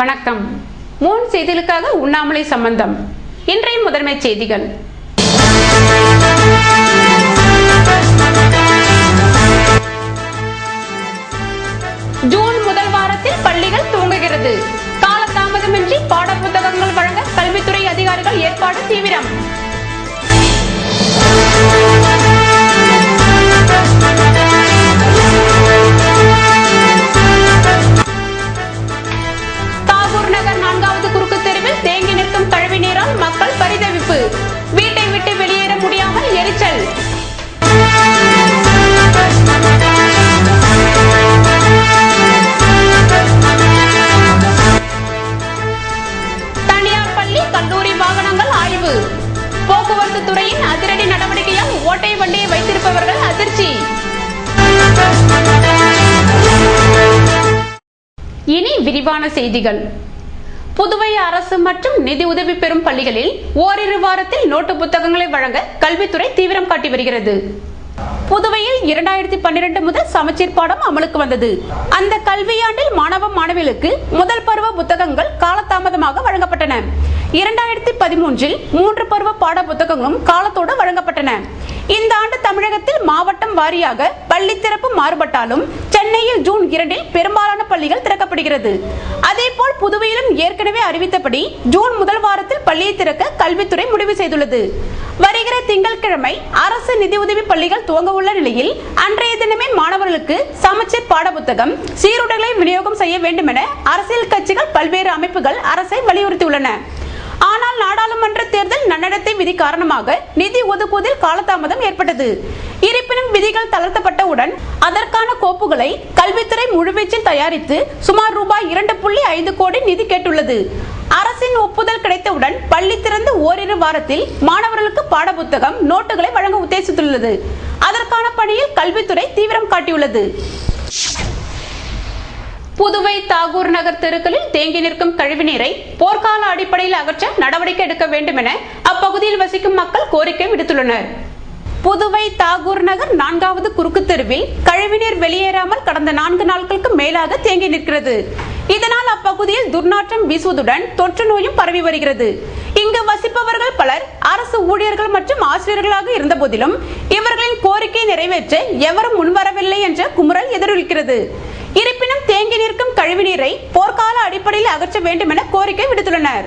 வணக்கம். மூன் செய்திகளுக்காக உண்ணாமலை சம்பந்தம். இன்றைய முதன்மை செய்திகள். ஜூன் முதல் வாரத்தில் பள்ளிகள் துவங்குகிறது. காலதாமதமின்றி பாட புத்தகங்கள் வழங்க கல்வித்துறை அதிகாரிகள் ஏற்பாடு தீவிரம். தாகூர் நகர் 4வது குறுக்கு தெருவில் தேங்கி நிற்கும் கழிவு நீரால் மக்கள் பரிதவிப்பு. வீட்டை விட்டு வெளியேற முடியாமல் எரிச்சல். தனியார் பள்ளி கல்லூரி வாகனங்கள் ஆய்வு. போக்குவரத்து துறையின் அதிரடி நடவடிக்கையால் ஓட்டை வண்டியை வைத்திருப்பவர்கள் அதிர்ச்சி. இனி விரிவான செய்திகள். புதுவை அரசு மற்றும் நிதி உதவி பெறும் பள்ளிகளில் ஓரிரு வாரத்தில் நோட்டு புத்தகங்களை வழங்க கல்வித்துறை தீவிரம் காட்டி வருகிறது. புதுவையில் 2012 முதல் சமச்சீர் பாடம் அமலுக்கு வந்தது. அந்த கல்வியாண்டில் மாணவ மாணவிகளுக்கு முதல் பருவ புத்தகங்கள் காலதாமதமாக வழங்கப்பட்டன. 2013இல் 3 பருவ பாட புத்தகங்களும் காலத்தோடு வழங்கப்பட்டன. இந்த ஆண்டு தமிழகத்தில் மாவட்டம் வாரியாக பள்ளி திறப்பு மாறுபட்டாலும் சென்னையில் ஜூன் 2இல் பெரும்பாலான பள்ளிகள் திறக்கப்படுகிறது. அதேபோல் புதுவையிலும் ஏற்கனவே அறிவித்தபடி ஜூன் முதல் வாரத்தில் பள்ளியை திறக்க கல்வித்துறை முடிவு செய்துள்ளது. வருகிற திங்கட்கிழமை அரசு நிதியுதவி பள்ளிகள் துவங்க உள்ள நிலையில் அன்றைய தினமே மாணவர்களுக்கு சமச்சீர் பாட புத்தகம், சீருடைகளை விநியோகம் செய்ய வேண்டும் என அரசியல் கட்சிகள், பல்வேறு அமைப்புகள் அரசை வலியுறுத்தியுள்ளன. ஆனால் நாடாளுமன்ற தேர்தல் நன்னடத்தை விதி காரணமாக நிதி ஒதுக்குவதில் காலதாமதம் ஏற்பட்டது. இருப்பினும் விதிகள் தளர்த்தப்பட்டவுடன் அதற்கான கோப்புகளை கல்வித்துறை முழுவீச்சில் தயாரித்து சுமார் ரூபாய் 2.5 கோடி நிதி கேட்டுள்ளது. அரசின் ஒப்புதல் கிடைத்தவுடன் பள்ளி திறந்து ஓரிரு வாரத்தில் மாணவர்களுக்கு பாட புத்தகம், நோட்டுகளை வழங்க உத்தேசித்துள்ளது. அதற்கான பணியில் கல்வித்துறை தீவிரம் காட்டியுள்ளது. புதுவை தாகூர் நகர் தெருக்களில் தேங்கி நிற்கும் கழிவுநீரை போர்க்கால அடிப்படையில் அகற்ற நடவடிக்கை எடுக்க வேண்டும் என அப்பகுதியில் வசிக்கும் மக்கள் கோரிக்கை விடுத்துள்ளனர். புதுவை தாகூர் நகர் 4வது குறுக்கு தெருவில் கழிவுநீர் வெளியேறாமல் கடந்த 4 நாட்களுக்கு மேலாக தேங்கி நிற்கிறது. இதனால் அப்பகுதியில் துர்நாற்றம் வீசுவதுடன் தொற்று நோயும் பரவி வருகிறது. இங்கு வசிப்பவர்கள் பலர் அரசு ஊழியர்கள் மற்றும் ஆசிரியர்களாக இருந்த போதிலும் இவர்களின் கோரிக்கையை நிறைவேற்ற எவரும் முன்வரவில்லை என்ற குமுறல் எதிரொலிக்கிறது. இருப்பினும் தேங்கி நிற்கும் கழிவுநீரை போர்க்கால அடிப்படையில் அகற்ற வேண்டும் என கோரிக்கை விடுத்துள்ளனர்.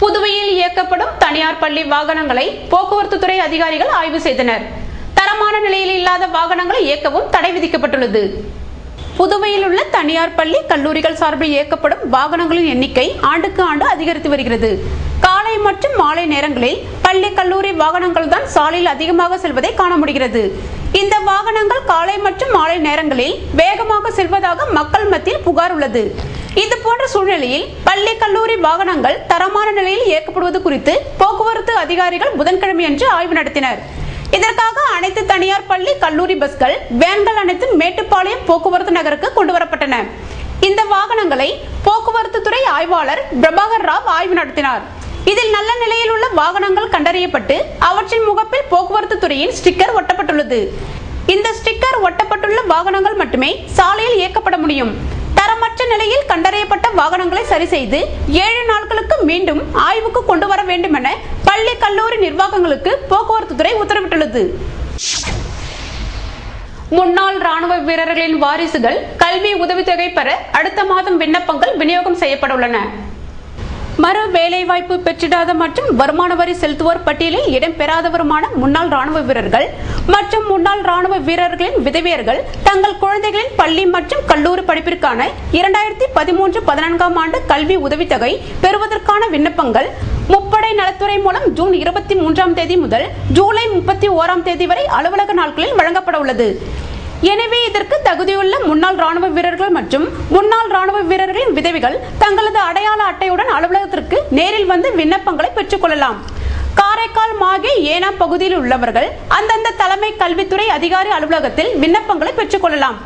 புதுவையில் இயக்கப்படும் தனியார் பள்ளி வாகனங்களை போக்குவரத்து துறை அதிகாரிகள் ஆய்வு செய்தனர். தரமான நிலையில் இல்லாத வாகனங்களை இயக்கவும் தடை விதிக்கப்பட்டுள்ளது. புதுவையில் உள்ள தனியார் பள்ளி, கல்லூரிகள் சார்பில் இயக்கப்படும் வாகனங்களின் எண்ணிக்கை ஆண்டுக்கு ஆண்டு அதிகரித்து வருகிறது. காலை மற்றும் மாலை நேரங்களில் பள்ளி, கல்லூரி வாகனங்கள் தான் சாலையில் அதிகமாக செல்வதை காண முடிகிறது. இந்த வாகனங்கள் காலை மற்றும் மாலை நேரங்களில் வேகமாக செல்வதாக மக்கள் மத்தியில் புகார் உள்ளது. இது போன்ற சூழ்நிலையில் பள்ளி, கல்லூரி வாகனங்கள் தரமான நிலையில் இயக்கப்படுவது குறித்து போக்குவரத்து அதிகாரிகள் புதன்கிழமையன்று ஆய்வு நடத்தினர். இதற்காக அனைத்து தனியார் பள்ளி, கல்லூரி பஸ்கள், வேன்கள் அனைத்தும் மேட்டுப்பாளையம் போக்குவரத்து நகருக்கு கொண்டு வரப்பட்டன. இந்த வாகனங்களை போக்குவரத்து துறை ஆய்வாளர் பிரபாகர் ராவ் ஆய்வு நடத்தினார். இதில் நல்ல நிலையில் உள்ள வாகனங்கள் கண்டறியப்பட்டு அவற்றின் முகப்பில் போக்குவரத்து துறையின் ஸ்டிக்கர் ஒட்டப்பட்டுள்ளது. இந்த ஸ்டிக்கர் ஒட்டப்பட்டுள்ள வாகனங்கள் மட்டுமே சாலையில் இயக்கப்பட முடியும். தரமற்ற நிலையில் கண்டறியப்பட்ட வாகனங்களை சரி செய்து 7 நாட்களுக்கு மீண்டும் ஆய்வுக்கு கொண்டு வர வேண்டும் என பள்ளி, கல்லூரி நிர்வாகங்களுக்கு போக்குவரத்து துறை உத்தரவிட்டுள்ளது. முன்னாள் ராணுவ வீரர்களின் வாரிசுகள் கல்வி உதவித்தொகை பெற அடுத்த மாதம் விண்ணப்பங்கள் விநியோகம் செய்யப்பட உள்ளன. மறு வேலைவாய்ப்பு பெற்றிடாத மற்றும் வருமான வரி செலுத்துவோர் பட்டியலில் இடம்பெறாதவருமான முன்னாள் ராணுவ வீரர்கள் மற்றும் முன்னாள் ராணுவ வீரர்களின் விதவையர்கள் தங்கள் குழந்தைகளின் பள்ளி மற்றும் கல்லூரி படிப்பிற்கான 2013-14 ஆண்டு கல்வி உதவித்தொகை பெறுவதற்கான விண்ணப்பங்கள் முப்படை நலத்துறை மூலம் ஜூன் 23ஆம் தேதி முதல் ஜூலை 31ஆம் தேதி வரை அலுவலக நாட்களில் வழங்கப்பட உள்ளது. எனவே இதற்கு தகுதியுள்ள முன்னாள் ராணுவ வீரர்கள் மற்றும் முன்னாள் ராணுவ வீரர்களின் விதவைகள் தங்களது அடையாள அட்டையுடன் அலுவலகத்திற்கு நேரில் வந்து விண்ணப்பங்களை பெற்றுக் கொள்ளலாம். காரைக்கால், மாகே, ஏனாம் பகுதியில் உள்ளவர்கள் அந்தந்த தலைமை கல்வித்துறை அதிகாரி அலுவலகத்தில் விண்ணப்பங்களை பெற்றுக் கொள்ளலாம்.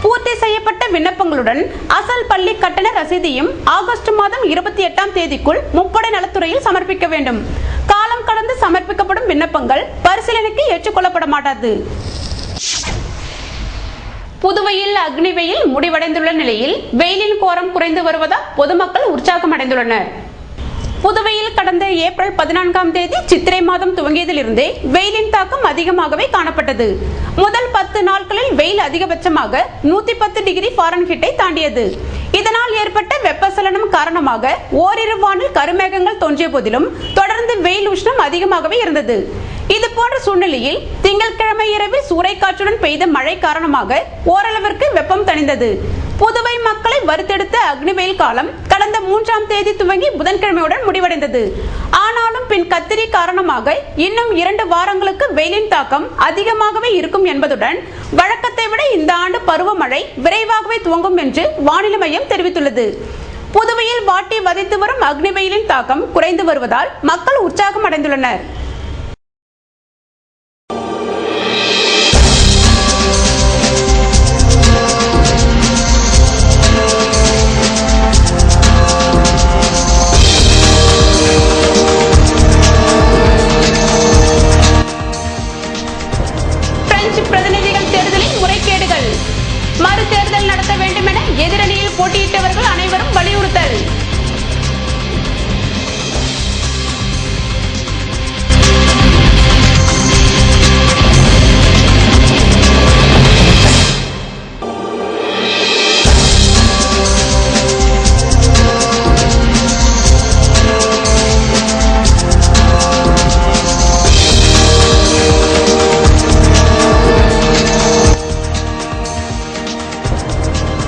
பூர்த்தி செய்யப்பட்ட விண்ணப்பங்களுடன் அசல் பள்ளி கட்டண ரசீதையும் ஆகஸ்ட் மாதம் 28ஆம் தேதிக்குள் முப்படை நலத்துறையில் சமர்ப்பிக்க வேண்டும். காலம் கடந்து சமர்ப்பிக்கப்படும் விண்ணப்பங்கள் பரிசீலனைக்கு ஏற்றுக்கொள்ளப்பட மாட்டாது. புதுவையில் அக்னி வெயில் முடிவடைந்துள்ள நிலையில் வெயிலின் கோரம் குறைந்து வருவதால் பொதுமக்கள் உற்சாகம் அடைந்துள்ளனர். புதுவையில் கடந்த ஏப்ரல் 14ஆம் தேதி சித்திரை மாதம் துவங்கியதிலிருந்தே வெயிலின் தாக்கம் அதிகமாகவே காணப்பட்டது. முதல் 10 நாட்களில் வெயில் அதிகபட்சமாக 110 டிகிரி ஃபாரன்ஹீட்டை தாண்டியது. இதனால் ஏற்பட்ட வெப்பச்சலனம் காரணமாக ஓரிரு வானில் கருமேகங்கள் தோன்றிய போதிலும் தொடர்ந்து வெயில் உஷ்ணம் அதிகமாகவே இருந்தது. இது போன்ற சூழ்நிலையில் திங்கட்கிழமை இரவில் சூறைக்காற்றுடன் பெய்த மழை காரணமாக ஓரளவிற்கு வெப்பம் தணிந்தது. புதுவை மக்களை வறுத்தெடுத்த அக்னி வெயில் காலம் கடந்த 3ஆம் தேதி துவங்கி புதன்கிழமையுடன் முடிவடைந்தது. ஆனாலும் பின் கத்திரி காரணமாக இன்னும் 2 வாரங்களுக்கு வெயிலின் தாக்கம் அதிகமாகவே இருக்கும் என்பதுடன் வழக்கத்தை விட இந்த ஆண்டு பருவமழை விரைவாகவே துவங்கும் என்று வானிலை மையம் தெரிவித்துள்ளது. புதுவையில் வாட்டி வதைத்து வரும் அக்னி வெயிலின் தாக்கம் குறைந்து வருவதால் மக்கள் உற்சாகம் அடைந்துள்ளனர். பிரதிநிதிகள் தேர்தலில் முறைகேடுகள் மறுதேர்தல் நடத்த வேண்டும் என எதிரணியில் போட்டியிட்டவர்கள் அனைவரும் வலியுறுத்தல்.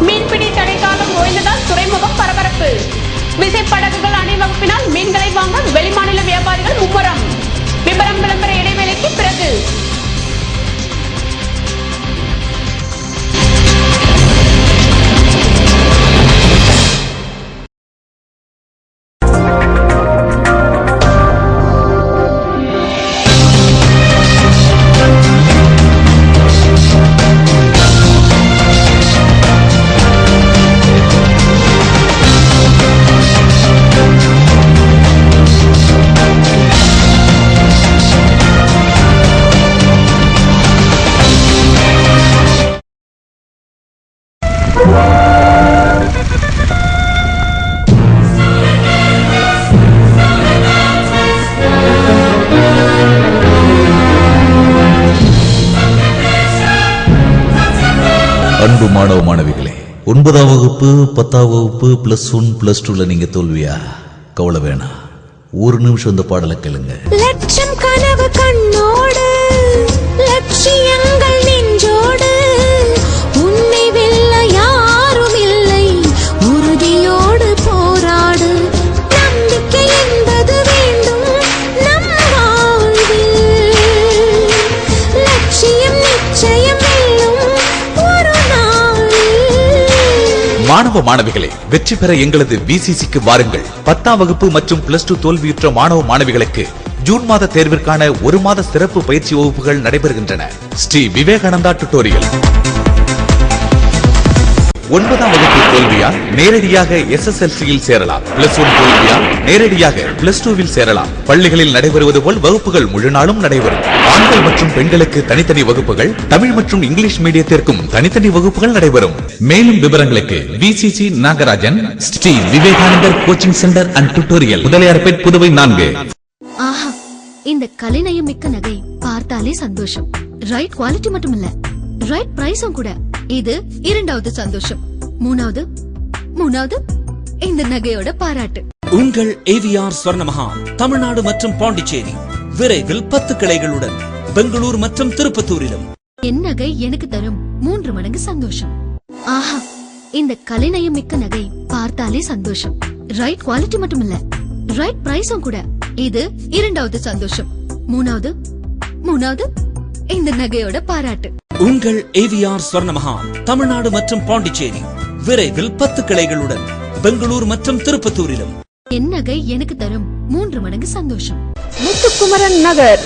மீன்பிடி தடைக்காலம் ஓய்ந்ததால் துறைமுகம் பரபரப்பு. விசைப்படகுகள் அணிவகுப்பினால் மீன்களை வாங்க வெளிமாநில வியாபாரிகள் மும்முரம். விபரம் விளம்பர இடைவேளைக்கு பிறகு. அன்பு மாணவ மாணவிகளே, 9ஆம் வகுப்பு 10ஆம் வகுப்பு +1 +2ல நீங்க தோல்வியா? கவலை வேணாம், ஒரு நிமிஷம் இந்த பாடலை கேளுங்க. லட்சம் கனவு கண்ணோடு லட்சியங்கள் நெஞ்சோடு உன்னை வெல்ல யாரும் இல்லை உறுதியோடு போராடு நம்பிக்கை என்பது வேண்டும் நம் வாழ்வில் லட்சியம் நிச்சயம் வெல்லும் ஒரு நாளில். மாணவ மாணவிகளே, வெற்றி பெற எங்களது VCCக்கு வாருங்கள். 10ஆம் வகுப்பு மற்றும் +2 தோல்வியுற்ற மாணவ மாணவிகளுக்கு ஜூன் மாத தேர்விற்கான 1 மாத சிறப்பு பயிற்சி வகுப்புகள் நடைபெறுகின்றன. ஸ்ரீ விவேகானந்தா டுட்டோரியல். 9ஆம் வகுப்பு தோல்வியா? நேரடியாக SSLCயில் சேரலாம். +1 தோல்வியா? நேரடியாக +2வில் சேரலாம். பள்ளிகளில் நடைபெறுவது போல் வகுப்புகள் முழு நாளும் நடைபெறும். ஆண்கள் மற்றும் பெண்களுக்கு தனித்தனி வகுப்புகள், தமிழ் மற்றும் இங்கிலீஷ் மீடியத்திற்கும் தனித்தனி வகுப்புகள் நடைபெறும். மேலும் விவரங்களுக்கு VCC Nagarajan, Sri Vivekanandar coaching centre and tutorial, Mudaliarpet, Puduvai 4. ஆஹா, இந்த கலைநயம் மிக்க நகை பார்த்தாலே சந்தோஷம். ரைட் குவாலிட்டி மட்டும் இல்ல, ரைட் பிரைஸும் கூட. இது 2வது சந்தோஷம். மூணாவது இந்த நகையோட பாராட்டு. உங்கள் AVR ஸ்வர்ணமஹால் தமிழ்நாடு மற்றும் பாண்டிச்சேரி விரைவில் 10 கிளைகளுடன் பெங்களூர் மற்றும் திருப்பத்தூரிலும். என் நகை எனக்கு தரும் 3 மடங்கு சந்தோஷம். ஆஹா, இந்த கலைநயம் மிக்க நகை பார்த்தாலே சந்தோஷம். ரைட் குவாலிட்டி மட்டும் இல்ல, ரைட் பிரைஸும் கூட. இது 2வது சந்தோஷம். மூணாவது இந்த நகையோட பாராட்டு. உங்கள் AVR ஸ்வர்ணமஹால் தமிழ்நாடு மற்றும் பாண்டிச்சேரி விரைவில் 10 கிளைகளுடன் பெங்களூர் மற்றும் திருப்பத்தூரிலும். என் நகை எனக்கு தரும் 3 மடங்கு சந்தோஷம். முத்துக்குமரன் நகர்,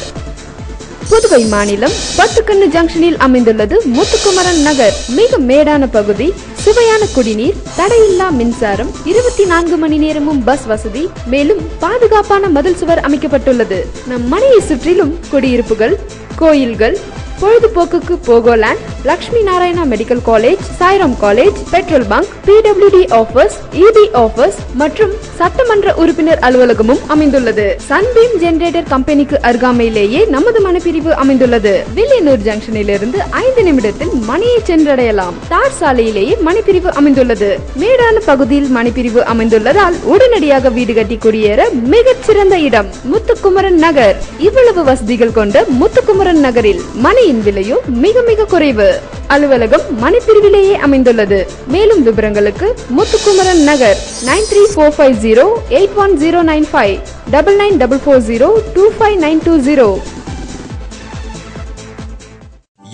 புதுவை மாநிலம் பத்துக்கண்ணு ஜங்ஷனில் அமைந்துள்ளது முத்துக்குமரன் நகர். மிக மேடான பகுதி, சுவையான குடிநீர், தடையில்லா மின்சாரம், 24 மணி நேரமும் பஸ் வசதி, மேலும் பாதுகாப்பான மதில் சுவர் அமைக்கப்பட்டுள்ளது. நம் மனையை சுற்றிலும் குடியிருப்புகள், கோயில்கள், பொழுதுபோக்குக்கு Pogoland, Lakshmi Narayana medical college, Sairam college, petrol bunk, PWD office, EB office மற்றும் சட்டமன்ற உறுப்பினர் அலுவலகமும் அமைந்துள்ளது. சன்பீம் ஜெனரேட்டர் கம்பெனிக்கு அருகாமையிலேயே நமது மனைப்பிரிவு அமைந்துள்ளது. வில்லியனூர் ஜங்ஷனில் இருந்து 5 நிமிடத்தில் மணியை சென்றடையலாம். தார் சாலையிலேயே மனைப்பிரிவு அமைந்துள்ளது. மேடான பகுதியில் மனைப்பிரிவு அமைந்துள்ளதால் உடனடியாக வீடு கட்டி குடியேற மிகச்சிறந்த இடம் முத்துக்குமரன் நகர். இவ்வளவு வசதிகள் கொண்ட முத்துக்குமரன் நகரில் மனையின் விலையோ மிக மிக குறைவு. அலுவலகம் மனைப்பிரிவிலேயே அமைந்துள்ளது. மேலும் விவரங்களுக்கு முத்துக்குமரன் நகர் 9345081095 9944025920.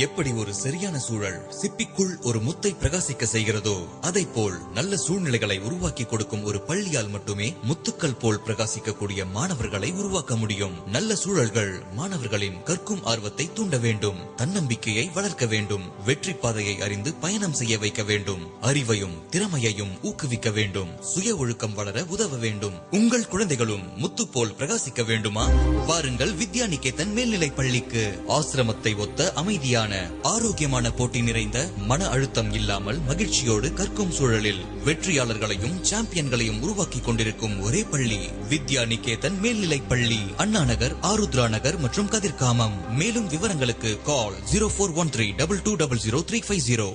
எப்படி ஒரு சரியான சூழல் சிப்பிக்குள் ஒரு முத்தை பிரகாசிக்க செய்கிறதோ அதை போல் நல்ல சூழ்நிலைகளை உருவாக்கி கொடுக்கும் ஒரு பள்ளியால் மட்டுமே முத்துக்கள் போல் பிரகாசிக்கக்கூடிய மாணவர்களை உருவாக்க முடியும். நல்ல சூழல்கள் மாணவர்களின் கற்கும் ஆர்வத்தை தூண்ட வேண்டும், தன்னம்பிக்கையை வளர்க்க வேண்டும், வெற்றி பாதையை அறிந்து பயணம் செய்ய வைக்க வேண்டும், அறிவையும் திறமையையும் ஊக்குவிக்க வேண்டும், சுய ஒழுக்கம் வளர உதவ வேண்டும். உங்கள் குழந்தைகளும் முத்து போல் பிரகாசிக்க வேண்டுமா? வாருங்கள் வித்யாநிகேதன் மேல்நிலை பள்ளிக்கு. ஆசிரமத்தை ஒத்த அமைதியான ஆரோக்கியமான போட்டி நிறைந்த மன அழுத்தம் இல்லாமல் மகிழ்ச்சியோடு கற்கும் சூழலில் வெற்றியாளர்களையும் சாம்பியன்களையும் உருவாக்கி கொண்டிருக்கும் ஒரே பள்ளி வித்யாநிகேதன் மேல்நிலை பள்ளி, அண்ணா நகர், ஆருத்ரா நகர் மற்றும் கதிர்காமம். மேலும் விவரங்களுக்கு கால் 0413220350.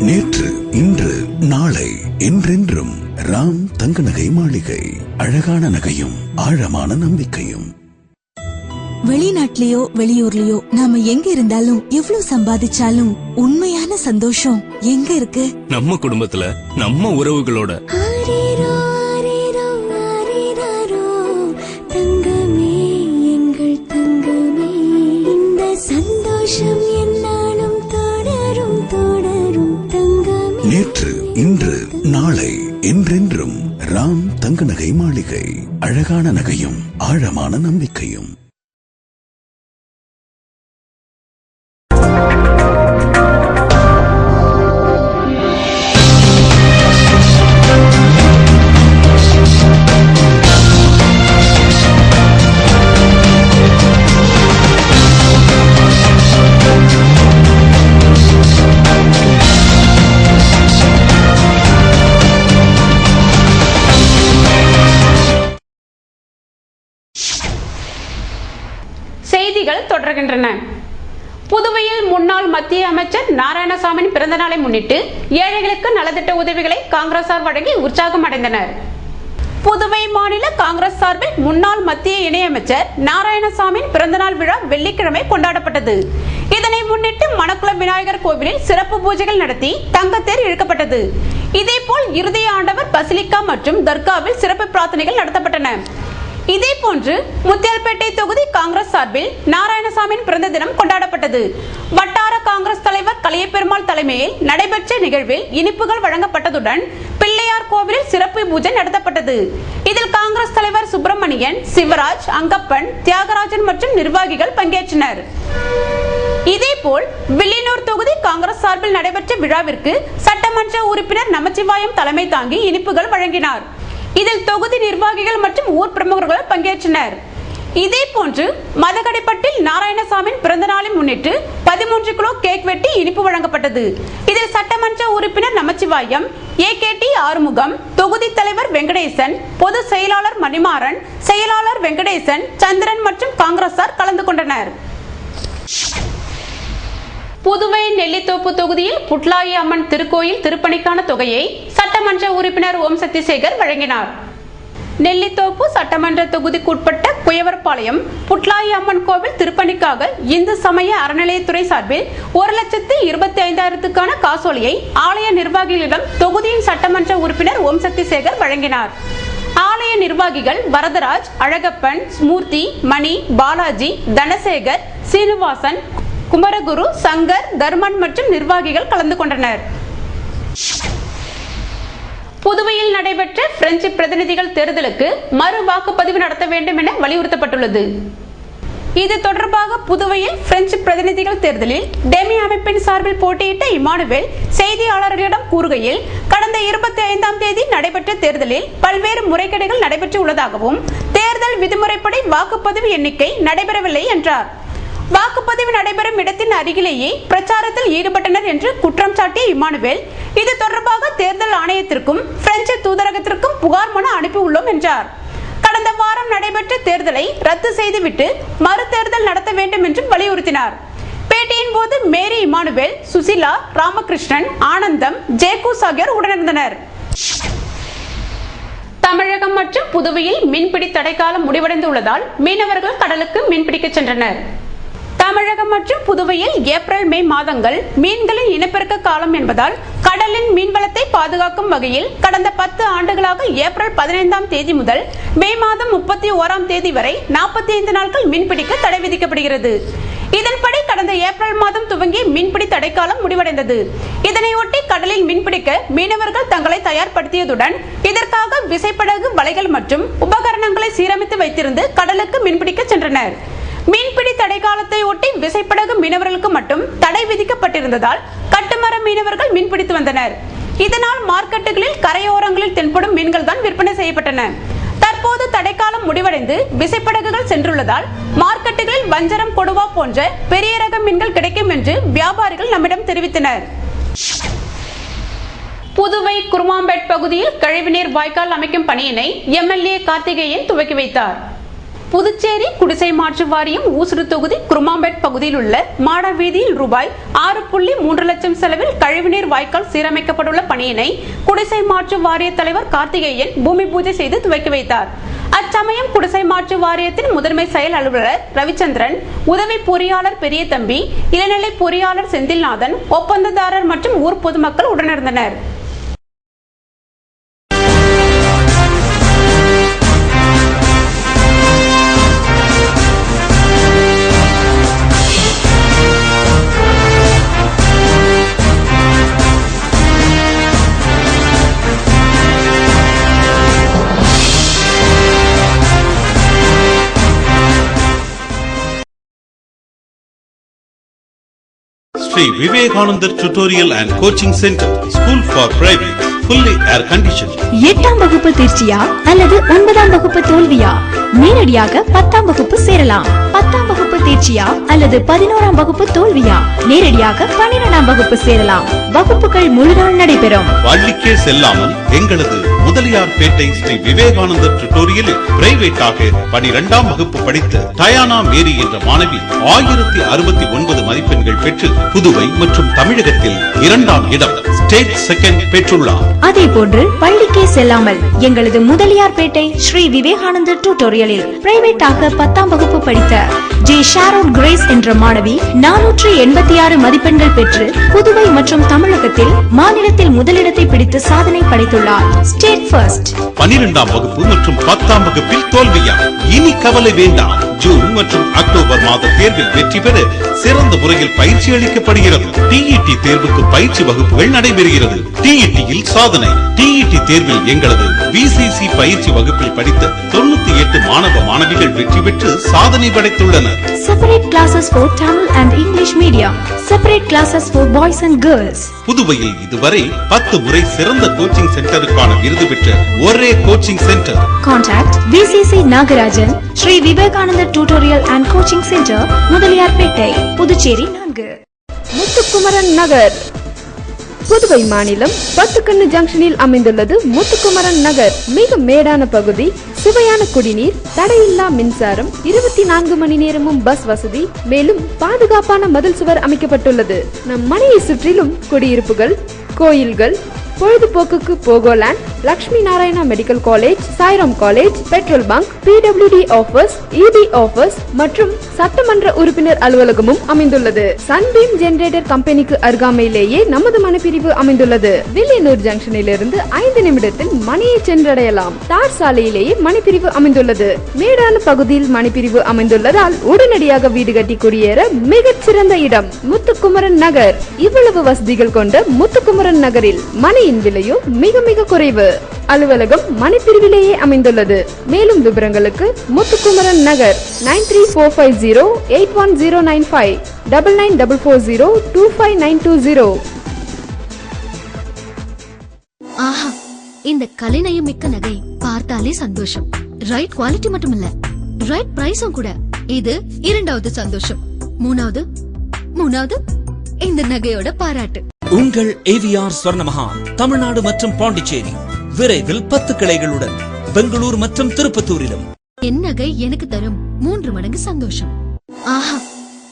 நேற்று, இன்று, நாளை, என்றென்றும் ராம் தங்க நகை மாளிகை. அழகான நகையும் ஆழமான நம்பிக்கையும். வெளிநாட்டிலேயோ வெளியூர்லயோ நாம எங்க இருந்தாலும் எவ்வளவு சம்பாதிச்சாலும் உண்மையான சந்தோஷம் எங்க இருக்கு? நம்ம குடும்பத்துல, நம்ம உறவுகளோட. நேற்று, இன்று, நாளை, என்றென்றும் ராம் தங்க நகை மாளிகை. அழகான நகையும் ஆழமான நம்பிக்கையும். செய்திகள் தொடர்கின்றன. புதுவையில் முன்னாள் மத்திய அமைச்சர் நாராயணசாமியின் பிறந்த நாளை முன்னிட்டு ஏழைகளுக்கு நலத்திட்ட உதவிகளை காங்கிரசார் வழங்கி உற்சாகம் அடைந்தனர். புதுவை மாநில காங்கிரஸ் சார்பில் முன்னாள் மத்திய இணையமைச்சர் நாராயணசாமியின் பிறந்தநாள் விழா வெள்ளிக்கிழமை கொண்டாடப்பட்டது. இதனை முன்னிட்டு மணக்குளம் விநாயகர் கோவிலில் சிறப்பு பூஜைகள் நடத்தி தங்கத்தேர் இழுக்கப்பட்டது. இதேபோல் இருதய ஆண்டவர் பசிலிக்கா மற்றும் தர்காவில் சிறப்பு பிரார்த்தனைகள் நடத்தப்பட்டன. இதேபோன்று முத்தியால்பேட்டை தொகுதி காங்கிரஸ் சார்பில் நாராயணசாமியின் பிறந்த தினம் கொண்டாடப்பட்டது. வட்டார காங்கிரஸ் தலைவர் கலியபெருமாள் தலைமையில் நடைபெற்ற நிகழ்வில் இனிப்புகள் வழங்கப்பட்டதுடன் பிள்ளையார் கோவிலில் சிறப்பு பூஜை நடத்தப்பட்டது. இதில் காங்கிரஸ் தலைவர் சுப்பிரமணியன், சிவராஜ், அங்கப்பன், தியாகராஜன் மற்றும் நிர்வாகிகள் பங்கேற்றனர். இதேபோல் வில்லியனூர் தொகுதி காங்கிரஸ் சார்பில் நடைபெற்ற விழாவிற்கு சட்டமன்ற உறுப்பினர் நமச்சிவாயம் தலைமை தாங்கி இனிப்புகள் வழங்கினார். இதில் தொகுதி நிர்வாகிகள் மற்றும் ஊர் பிரமுகர்கள் பங்கேற்றனர். இதேபோன்று மதகடிப்பட்டில் நாராயணசாமியின் பிறந்த நாளை முன்னிட்டு 13 கிலோ கேக் வெட்டி இனிப்பு வழங்கப்பட்டது. இதில் சட்டமன்ற உறுப்பினர் நமச்சிவாயம், AKT ஆறுமுகம், தொகுதி தலைவர் வெங்கடேசன், பொதுச் செயலாளர் மணிமாறன், செயலாளர் வெங்கடேசன், சந்திரன் மற்றும் காங்கிரசார் கலந்து கொண்டனர். புதுவை நெல்லித்தோப்பு தொகுதியில் புட்லாயி அம்மன் திருக்கோயில் திருப்பணிக்கான தொகையை சட்டமன்ற உறுப்பினர் ஓம் சக்திசேகர் வழங்கினார். நெல்லித்தோப்பு சட்டமன்ற தொகுதிக்குட்பட்ட குயவர்பாளையம் புட்லாயி அம்மன் கோவில் திருப்பணிக்காக இந்து சமய அறநிலையத்துறை சார்பில் 1,25,000க்கான காசோலையை ஆலய நிர்வாகிகளிடம் தொகுதியின் சட்டமன்ற உறுப்பினர் ஓம் சக்திசேகர் வழங்கினார். ஆலய நிர்வாகிகள் வரதராஜ், அழகப்பன், ஸ்மூர்த்தி, மணி, பாலாஜி, தனசேகர், சீனிவாசன், குமரகுரு, சங்கர், தர்மன் மற்றும் நிர்வாகிகள் கலந்து கொண்டனர். புதுவையில் நடைபெற்ற பிரெஞ்சு பிரதிநிதிகள் தேர்தலுக்கு மறு வாக்குப்பதிவு நடத்த வேண்டும் என வலியுறுத்தப்பட்டுள்ளது. இது தொடர்பாக புதுவையில் பிரெஞ்சு பிரதிநிதிகள் தேர்தலில் டெமி அமைப்பின் சார்பில் போட்டியிட்ட இமானுவேல் செய்தியாளர்களிடம் கூறுகையில், கடந்த 25ஆம் தேதி நடைபெற்ற தேர்தலில் பல்வேறு முறைகேடுகள் நடைபெற்று உள்ளதாகவும் தேர்தல் விதிமுறைப்படி வாக்குப்பதிவு எண்ணிக்கை நடைபெறவில்லை என்றார். வாக்குப்பதிவு நடைபெறும் இடத்தின் அருகிலேயே பிரச்சாரத்தில் ஈடுபட்டனர் என்று குற்றம் சாட்டிய இமானுவேல், இது தொடர்பாக தேர்தல் ஆணையத்திற்கும் பிரெஞ்சு தூதரகத்திற்கும் புகார் மனு அனுப்பியுள்ளோம் என்றார். கடந்த வாரம் நடைபெற்ற தேர்தலை ரத்து செய்துவிட்டு மறு தேர்தல் நடத்த வேண்டும் என்றும் வலியுறுத்தினார். பேட்டியின் போது மேரி இமானுவேல், சுசிலா, ராமகிருஷ்ணன், ஆனந்தம், ஜேக்கூஸ் ஆகியோர் உடனிருந்தனர். தமிழகம் மற்றும் புதுவையில் மீன்பிடி தடைக்காலம் முடிவடைந்துள்ளதால் மீனவர்கள் கடலுக்கு மீன்பிடிக்க சென்றனர். தமிழகம் மற்றும் புதுவையில் ஏப்ரல் மே மாதங்கள் மீன்களின் இனப்பெருக்க காலம் என்பதால் கடலின் மீன்வளத்தை பாதுகாக்கும் வகையில் கடந்த 10 ஆண்டுகளாக ஏப்ரல் 15ஆம் தேதி முதல் மே மாதம் 31ஆம் தேதி வரை 45 நாட்கள் மீன்பிடிக்க தடை விதிக்கப்படுகிறது. இதன்படி கடந்த ஏப்ரல் மாதம் துவங்கி மீன்பிடி தடைக்காலம் முடிவடைந்தது. இதனையொட்டி கடலில் மீன்பிடிக்க மீனவர்கள் தங்களை தயார்படுத்தியதுடன் இதற்காக விசைப்படகு, வலைகள் மற்றும் உபகரணங்களை சீரமைத்து வைத்திருந்து கடலுக்கு மீன்பிடிக்க சென்றனர். மீன்பிடி தடை காலத்தை ஒட்டி விசைப்படகு மீனவர்களுக்கு மட்டும் தடை விதிக்கப்பட்டிருந்ததால் கட்டுமர மீனவர்கள் மீன்பிடித்து வந்தனர். இதனால் மார்க்கெட்டுகளில் கரையோரங்களில் தென்படும் மீன்கள் தான் விற்பனை செய்யப்பட்டன. தற்போது தடைக்காலம் முடிவடைந்து விசைப்படகுகள் சென்றுள்ளதால் மார்க்கெட்டுகளில் வஞ்சரம், கொடுவா போன்ற பெரிய ரக மீன்கள் கிடைக்கும் என்று வியாபாரிகள் நம்மிடம் தெரிவித்தனர். புதுவை குருமாம்பேட் பகுதியில் கழிவுநீர் வாய்க்கால் அமைக்கும் பணியினை எம்எல்ஏ கார்த்திகேயன் துவக்கி வைத்தார். புதுச்சேரி குடிசை மாற்று வாரியம் ஊசுடு தொகுதி குருமாம்பேட் பகுதியில் உள்ள மாட வீதியில் ரூபாய் 6.3 லட்சம் செலவில் கழிவுநீர் வாய்க்கால் சீரமைக்கப்பட்டுள்ள பணியினை குடிசை மாற்று வாரிய தலைவர் கார்த்திகேயன் பூமி பூஜை செய்து துவக்கி வைத்தார். அச்சமயம் குடிசை மாற்று வாரியத்தின் முதன்மை செயல் அலுவலர் ரவிச்சந்திரன், உதவி பொறியாளர் பெரிய தம்பி, இளநிலை பொறியாளர் செந்தில்நாதன், ஒப்பந்ததாரர் மற்றும் ஊர் பொதுமக்கள் உடனிருந்தனர். Sri Vivekananda Tutorial and Coaching Center, School for Private, fully air conditioned. 8ஆம் வகுப்பு தேர்ச்சியா அல்லது 9ஆம் வகுப்பு தோல்வியா? நேரடியாக 10ஆம் வகுப்பு சேரலாம். 10ஆம் வகுப்பு தேர்ச்சியா அல்லது 11ஆம் வகுப்பு தோல்வியா? நேரடியாக 12ஆம் வகுப்பு சேரலாம். வகுப்புகள் முழு நாள் நடைபெறும். பள்ளிக்கே செல்லாமல் எங்களது முதலியார்பேட்டை ஸ்ரீ விவேகானந்தர் டுட்டோரியலில் பிரைவேட்டாக 12ஆம் வகுப்பு படித்த டயானா மேரி என்ற மாணவி 1069 மதிப்பெண்கள் பெற்று புதுவை மற்றும் தமிழகத்தில் 2ஆம் இடம், ஸ்டேட் செகண்ட் பெற்றுள்ளார். அதே போன்று பள்ளிக்கே செல்லாமல் எங்களது முதலியார்பேட்டை ஸ்ரீ விவேகானந்தர் டுட்டோரியலில் பிரைவேட்டாக 10ஆம் வகுப்பு படித்த ஜே ஷாரோன் கிரேஸ் என்ற மாணவி 486 மதிப்பெண்கள் பெற்று புதுவை மற்றும் தமிழகத்தில் மாநிலத்தில் முதலிடத்தை பிடித்து சாதனை படைத்துள்ளார். State first. 12ஆம் வகுப்பு மற்றும் 10ஆம் வகுப்பில் தோல்வியா? இனி கவலை வேண்டாம். ஜூன் மற்றும் அக்டோபர் மாத தேர்வில் வெற்றி பெற சிறந்த முறையில் பயிற்சி அளிக்கப்படுகிறது. டிஇடி தேர்வுக்கு பயிற்சி வகுப்புகள் நடைபெறுகிறது. டிஇடியில் சாதனை. டிஇடி தேர்வில் எங்களது விசிசி பயிற்சி வகுப்பில் படித்த 98 மாணவ மாணவிகள் வெற்றி பெற்று சாதனை படைத்துள்ளனர். Separate classes for Tamil and English medium. Separate classes for boys and girls. புதுவையில் இதுவரை 10 முறை சிறந்த கோச்சிங் சென்டருக்கான விருது பெற்ற ஒரே coaching center. Contact VCC Nagarajan, Sri Vivekanandar tutorial and coaching center, Mudaliarpet, Puducherry 4. Muthukumaran Nagar. Puduvai மாநிலம் பத்துக்கண்ணு ஜங்ஷனில் அமைந்துள்ளது முத்துக்குமரன் நகர். மிக மேடான பகுதி, சுவையான குடிநீர், தடையில்லா மின்சாரம், 24 மணி நேரமும் பஸ் வசதி, மேலும் பாதுகாப்பான மதில் சுவர் அமைக்கப்பட்டுள்ளது. நம் மனையை சுற்றிலும் குடியிருப்புகள், கோயில்கள், பொழுதுபோக்குக்கு Pogoland, Lakshmi Narayana medical college, Sairam college, petrol bunk, PWD office, EB office மற்றும் சட்டமன்ற உறுப்பினர் அலுவலகமும் அமைந்துள்ளது. சன்பீம் ஜெனரேட்டர் கம்பெனிக்கு அருகாமையிலேயே நமது மனைப்பிரிவு அமைந்துள்ளது. வில்லியனூர் ஜங்ஷனில் இருந்து 5 நிமிடத்தில் மணியை சென்றடையலாம். தார் சாலையிலேயே மனைப்பிரிவு அமைந்துள்ளது. மேடான பகுதியில் மனைப்பிரிவு அமைந்துள்ளதால் உடனடியாக வீடு கட்டி குடியேற மிகச்சிறந்த இடம் முத்துக்குமரன் நகர். இவ்வளவு வசதிகள் கொண்ட முத்துக்குமரன் நகரில் மனை நகையின் விலையோ மிக மிக குறைவு. அலுவலகம் மணிப்பிரிவிலேயே அமைந்துள்ளது. மேலும் விவரங்களுக்கு முத்துக்குமரன் நகர் 9345081095 9944025920. ஆஹா, இந்த கலைநயம் மிக்க நகை பார்த்தாலே சந்தோஷம். ரைட் குவாலிட்டி மட்டும் இல்ல, ரைட் பிரைஸும் கூட. இது இரண்டாவது சந்தோஷம். மூணாவது இந்த நகையோட பாராட்டு. உங்கள் AVR ஸ்வர்ணமஹால் தமிழ்நாடு மற்றும் பாண்டிச்சேரி விரைவில் 10 கிளைகளுடன் பெங்களூர் மற்றும் திருப்பத்தூரிலும். என் நகை எனக்கு தரும் 3 மடங்கு சந்தோஷம். ஆஹா,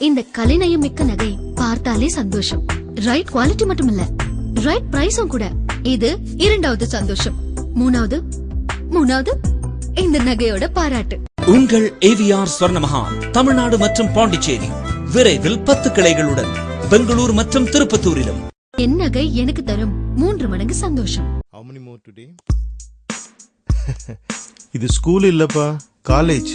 இந்த கலைநயம் மிக்க நகை பார்த்தாலே சந்தோஷம். ரைட் குவாலிட்டி மட்டும் இல்ல, ரைட் பிரைஸும் கூட. இது இரண்டாவது சந்தோஷம். மூணாவது இந்த நகையோட பாராட்டு. உங்கள் AVR ஸ்வர்ணமஹால் தமிழ்நாடு மற்றும் பாண்டிச்சேரி விரைவில் 10 கிளைகளுடன் பெங்களூர் மற்றும் திருப்பத்தூரிலும். என் நகை எனக்கு தரும் 3 மடங்கு சந்தோஷம். இது ஸ்கூல் இல்லப்பா, college.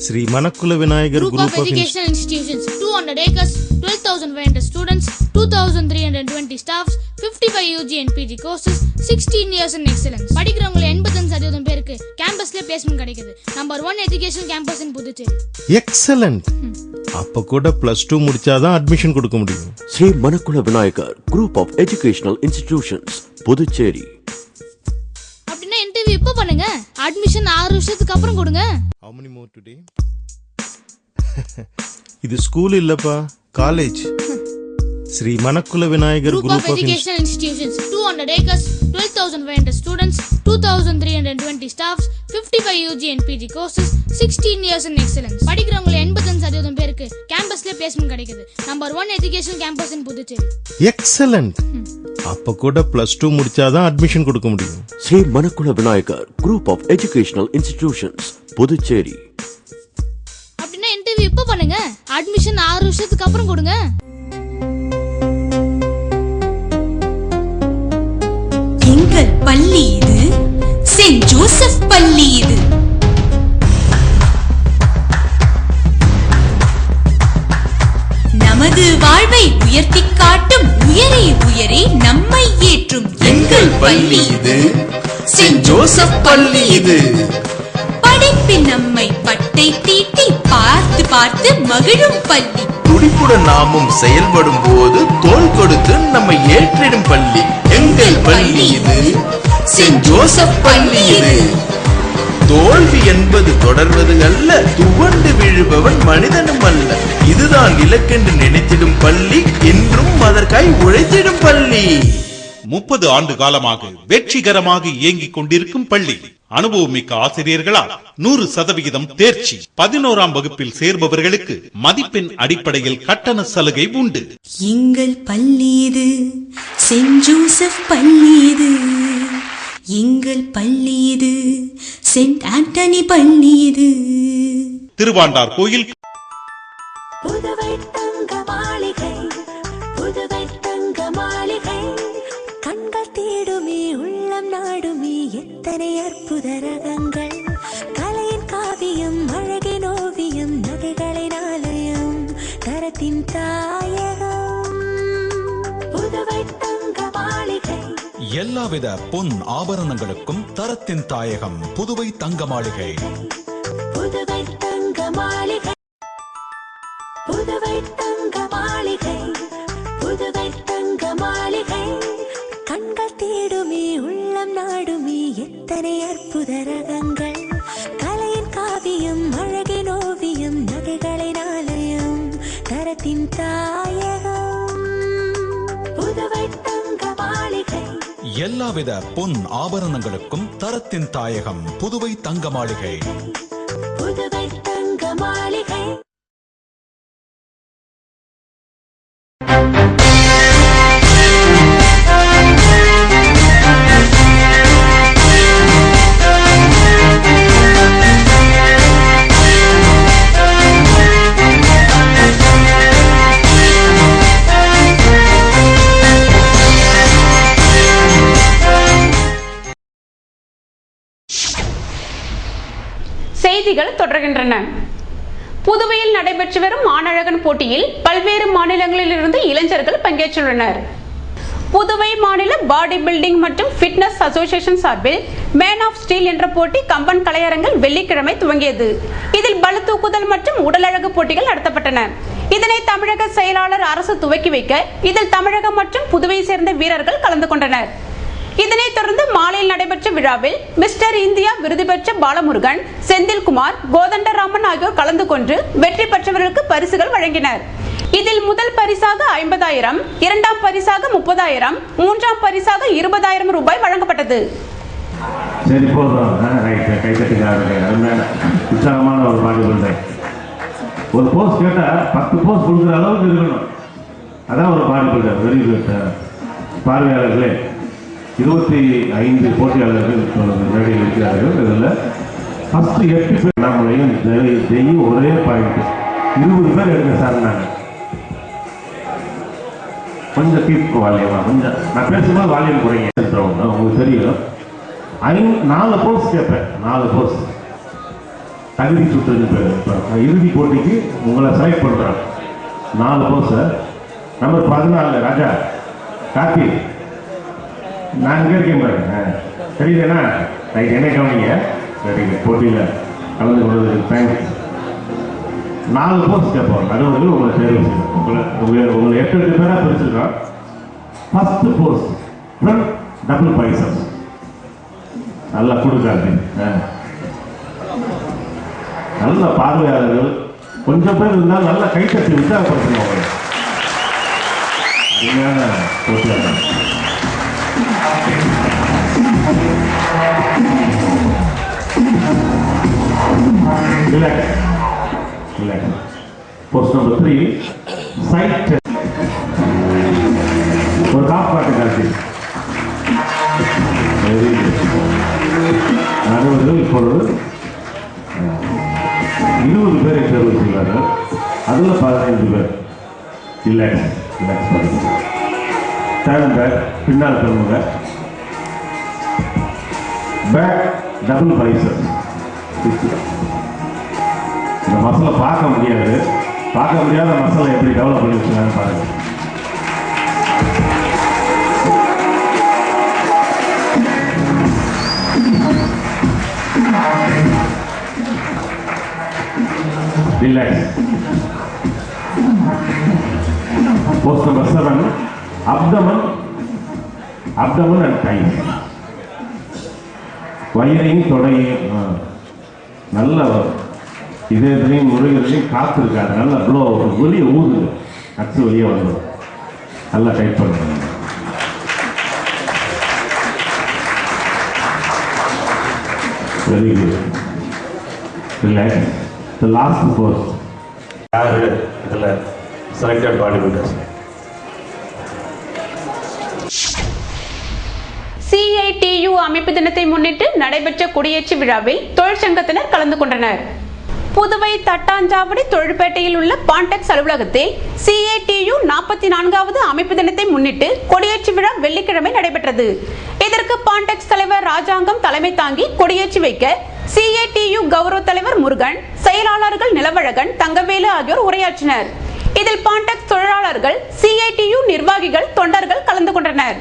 Shri Manakula Vinayagar Group of Educational Institutions, 200 acres, 12,500 students, 2,320 staffs, 55 UG and PG courses, 16 years in excellence. படிக்கிறவங்க 85% பேருக்கு கேம்பஸ்ல பிளேஸ்மென்ட் கிடைக்குது. Number 1 education campus in Puducherry. Excellent. அப்ப கூட +2 முடிச்சாதான் அட்மிஷன் கொடுக்க முடியும். Sri Manakula Vinayagar Group of Educational Institutions, Puducherry. அப்படினா இன்டர்வியூ இப்ப பண்ணுங்க, அட்மிஷன் 6 வருஷத்துக்கு அப்புறம் கொடுங்க. How many more today? இது ஸ்கூல் இல்லப்பா, college. Shri Manakula Vinayagar Group of Educational Institutions, 200 acres, 12,500 students, 2,320 staffs, 55 UG and PG courses, 16 years in excellence. படிக்கிறவங்க 85% பேருக்கு கேம்பஸ்ல பிளேஸ்மென்ட் கிடைக்குது. Number 1 education campus in Puducherry. Excellent. அப்ப கூட +2 முடிச்சாதான் அட்மிஷன் கொடுக்க முடியும். Sri Manakula Vinayagar Group of Educational Institutions, Puducherry. அப்படினா இன்டர்வியூ இப்ப பண்ணுங்க, அட்மிஷன் 6 வருஷத்துக்கு அப்புறம் கொடுங்க. எங்கள் பள்ளி இது, செயின்ட் ஜோசப் பள்ளி இது. நமது வாழ்வை உயர்த்தி காட்டும் உயரே நம்மை ஏற்றும் எங்கள் பள்ளி இது, செயின்ட் ஜோசப் பள்ளி இது. படிப்பில் நம்மை பட்டை தீட்டி பார்த்து மகிழும் பள்ளி. துடிப்புடன் நாமும் செயல்படும் போது தோள் கொடுத்து நம்மை ஏற்றிடும் பள்ளி எங்கள் பள்ளி இது, செயின்ட் ஜோசப் பள்ளி இது. தோல்வி என்பது தொடர்வது அல்ல, துவண்டு விழுபவன் மனிதனும் அல்ல. இதுதான் இலக்கென்று நினைத்திடும் பள்ளி, என்றும் அதற்காய் உழைத்திடும் பள்ளி. 30 ஆண்டு காலமாக வெற்றிகரமாக இயங்கிக் கொண்டிருக்கும் பள்ளி. அனுபவமிக்க ஆசிரியர்களால் 100% தேர்ச்சி. 11ஆம் வகுப்பில் சேர்பவர்களுக்கு மதிப்பெண் அடிப்படையில் கட்டண சலுகை உண்டு. எங்கள் பள்ளி இது, செயின்ட் ஜோசப் பள்ளி இது. எங்கள் பள்ளி இது, செயின்ட் ஆண்டனி பள்ளி இது. திருவாண்டார் கோயில் புதுவை தங்க மாளிகை, புதுவை தங்க மாளிகை. கண்கள் தேடுமே, உள்ளம் நாடுமே, எத்தனை அற்புத ரகங்கள். கலையின் காவியம், அழகின் ஓவியம், நகைகளின் ஆலயம், தரத்தின் தாயகம். புதுவை தங்க மாளிகை. எல்லாவித பொன் ஆபரணங்களுக்கும் தரத்தின் தாயகம் புதுவை தங்க மாளிகை. புதுவை தங்க மாளிகை, புதுவை தங்க மாளிகை, புதுவை தங்க மாளிகை. கண்கள் தேடுமே, உள்ளம் நாடுமே, எத்தனை அற்புத ரகங்கள். கலையின் காவியம், அழகின் ஓவியம், நகைகளின் ஆலயம், தரத்தின் தாயகம். புதுவை தங்க மாளிகை. எல்லாவித பொன் ஆபரணங்களுக்கும் தரத்தின் தாயகம் புதுவை தங்க மாளிகை. புதுவை தங்க மாளிகை. செய்திகள் தொடர்கின்றன. புதுவையில் நடைபெற்று வரும் மானழகன் போட்டியில் பல்வேறு மாநிலங்களில் இருந்து இளைஞர்கள் பங்கேற்றுள்ளனர். புதுவை மாநில பாடி பில்டிங் மற்றும் ஃபிட்னஸ் அசோசியேஷன் சார்பில் மேன் ஆஃப் ஸ்டீல் என்ற போட்டி கம்பன் கலையரங்கில் வெள்ளிக்கிழமை துவங்கியது. இதில் பளு தூக்குதல் மற்றும் உடல் அழகு போட்டிகள் நடத்தப்பட்டன. இதனை தமிழக செயலாளர் அரசு துவக்கி வைக்க இதில் தமிழகம் மற்றும் புதுவையை சேர்ந்த வீரர்கள் கலந்து கொண்டனர். இதனைத் தொடர்ந்து மாலையில் நடைபெற்ற விழாவில் மிஸ்டர் இந்தியா விருது பெற்ற பாலமுருகன், செந்தில்குமார், கோதண்டராமன் ஆகியோர் கலந்து கொண்டு வெற்றி பெற்றவர்களுக்கு பரிசுகள் வழங்கினர். இதில் முதல் பரிசாக 50,000, இரண்டாம் பரிசாக 30,000, மூன்றாம் பரிசாக 20,000 ரூபாய் வழங்கப்பட்டது. சரி போதும், உற்சாகமான ஒரு பாடி பில்டர். ஒரு போஸ்ட் கேட்டா 10 போஸ்ட் கொடுக்குற அளவுக்கு இருக்கணும். அதான் ஒரு பாடி பில்டர். Very good. பார்வையாளர்களே, 25 போட்டியாளர்கள் மேடையில் இருக்கிறார்கள். இதில் ஃபர்ஸ்ட் 8 பேர் நம்மளையும் செய்யும் ஒரே பாயிண்ட் 20 பேர் எடுக்க சார்ந்தாங்க. கொஞ்சம் கீப் வால்யூமா, கொஞ்சம் நான் பேசும்போது வால்யூம் குறைங்க. உங்களுக்கு தெரியும், 4 போஸ்ட் கேட்பேன். 4 போஸ்ட் தகுதி சுற்றுன்னு பேர். இறுதி போட்டிக்கு உங்களை செலக்ட் பண்ணுறேன். 4 போஸ்ட். நம்பர் 14 ராஜா கார்த்தி, நான் இங்கே இருக்கேன் பாருங்க. தெரியுதுண்ணா, ரைட். என்ன கவனிங்க. சரிங்க, போட்டியில் கலந்து கொண்டதுக்கு தேங்க்ஸ். 4 போஸ்ட் கேட்போம். நடுவர்கள் உங்களை தேர்வு செய்யணும். உங்களை 8 பேராக பிரிச்சிருக்கோம். First pose front double biceps. நல்லா கொடுக்காது. நல்ல பார்வையாளர்கள் கொஞ்சம் பேர் இருந்தால் நல்லா கைத்தட்டி உற்சாகப்படுத்தணும். அவங்க அருமையான போட்டியாளர். Pose number 3 side. ஒரு காப்பாட்டு காட்சி. நடுவர்கள் இப்பொழுது 20 பேரை தேர்வு செய்வார்கள். அதில் 15 பேர் ரிலாக்ஸ் பண்ணுங்க. டர்ன் பேக், பின்னால் திரும்புங்க. Back double biceps. இந்த மசாலா பார்க்க முடியாத மசாலா எப்படி டெவலப் பண்ணி வச்சுருக்காங்கன்னு பாருங்க. Relax. Post number 7 abdomen and thighs. வயிறையும் தொடையும் நல்ல இதயத்திலையும் முருகலையும் காற்று இருக்காது. நல்லா ப்ளோ வெளியே ஊதுது. நட்ஸ் வெளியே வந்துடும். நல்லா டைட் பண்ணுறாங்க. Very good. Relax. The last post. யார் இதில் செலக்டட் பாடி பில்டர்ஸ்? CITU அமைப்பு தினத்தை முன்னிட்டு நடைபெற்ற கொடியேற்று விழாவில் தொழிற்சங்கத்தினர் கலந்து கொண்டனர். புதுவை தட்டாஞ்சாவடி தொழிற்பேட்டையில் உள்ள பாண்டெக்ஸ் அலுவலகத்தில் CITU 44வது அமைப்பு தினத்தை முன்னிட்டு கொடியேற்று விழா வெள்ளிக்கிழமை நடைபெற்றது. இதற்கு பாண்டெக்ஸ் தலைவர் ராஜாங்கம் தலைமை தாங்கி கொடியேற்றி வைக்க CITU கௌரவ தலைவர் முருகன், செயலாளர்கள் நிலவழகன், தங்கவேலு ஆகியோர் உரையாற்றினர். இதில் பாண்டெக்ஸ் தொழிலாளர்கள், CITU நிர்வாகிகள், தொண்டர்கள் கலந்து கொண்டனர்.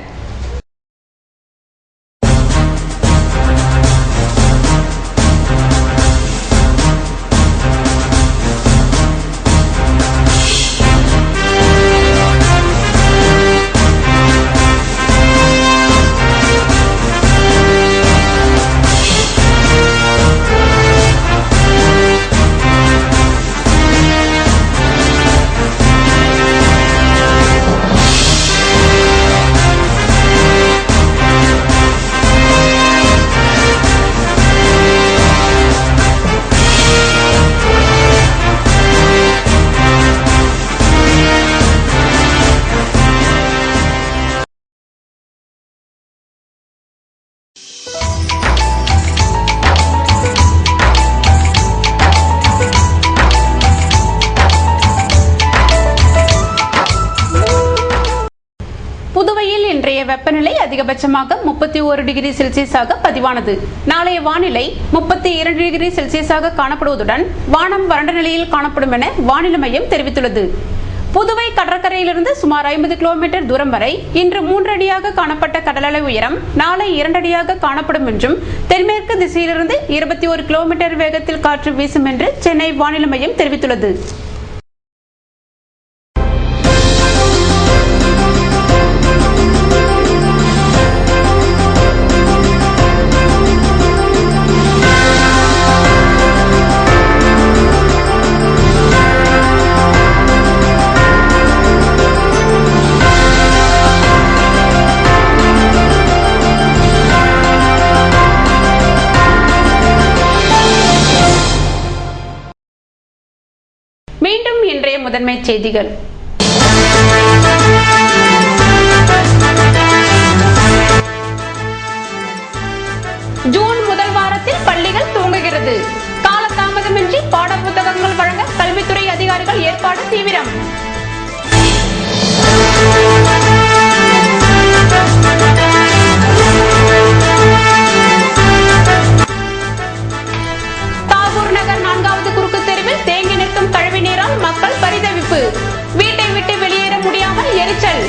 புதுவையில் இன்றைய வெப்பநிலை அதிகபட்சமாக 31 டிகிரி செல்சியஸாக பதிவானது. நாளைய வானிலை 32 டிகிரி செல்சியஸாக காணப்படுவதுடன் வானம் வறண்ட நிலையில் காணப்படும் என வானிலை மையம் தெரிவித்துள்ளது. புதுவை கடற்கரையிலிருந்து சுமார் 50 கிலோமீட்டர் தூரம் வரை இன்று 3 அடியாக காணப்பட்ட கடலலை உயரம் நாளை 2 அடியாக காணப்படும் என்றும் தென்மேற்கு திசையிலிருந்து 21 கிலோமீட்டர் வேகத்தில் காற்று வீசும் என்று சென்னை வானிலை மையம் தெரிவித்துள்ளது. மீண்டும் இன்றைய முதன்மை செய்திகள். ஜூன் முதல் வாரத்தில் பள்ளிகள் துவங்குகிறது. காலதாமதமின்றி பாட புத்தகங்கள் வழங்க கல்வித்துறை அதிகாரிகள் ஏற்பாடு தீவிரம். தாகூர் நகர் 4வது குறுக்கு தெருவில் தேங்கி நிற்கும் கழிவு நீரால் மக்கள் பரிதவிப்பு. வீட்டை விட்டு வெளியேற முடியாமல் எரிச்சல்.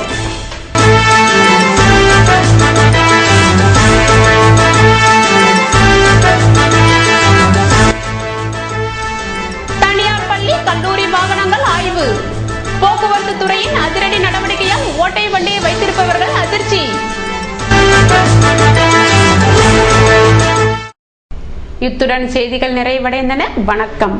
தனியார் பள்ளி கல்லூரி வாகனங்கள் ஆய்வு. போக்குவரத்து துறையின் அதிரடி நடவடிக்கையால் ஓட்டை வண்டியை வைத்திருப்பவர்கள் அதிர்ச்சி. இத்துடன் செய்திகள் நிறைவடைந்தன. வணக்கம்.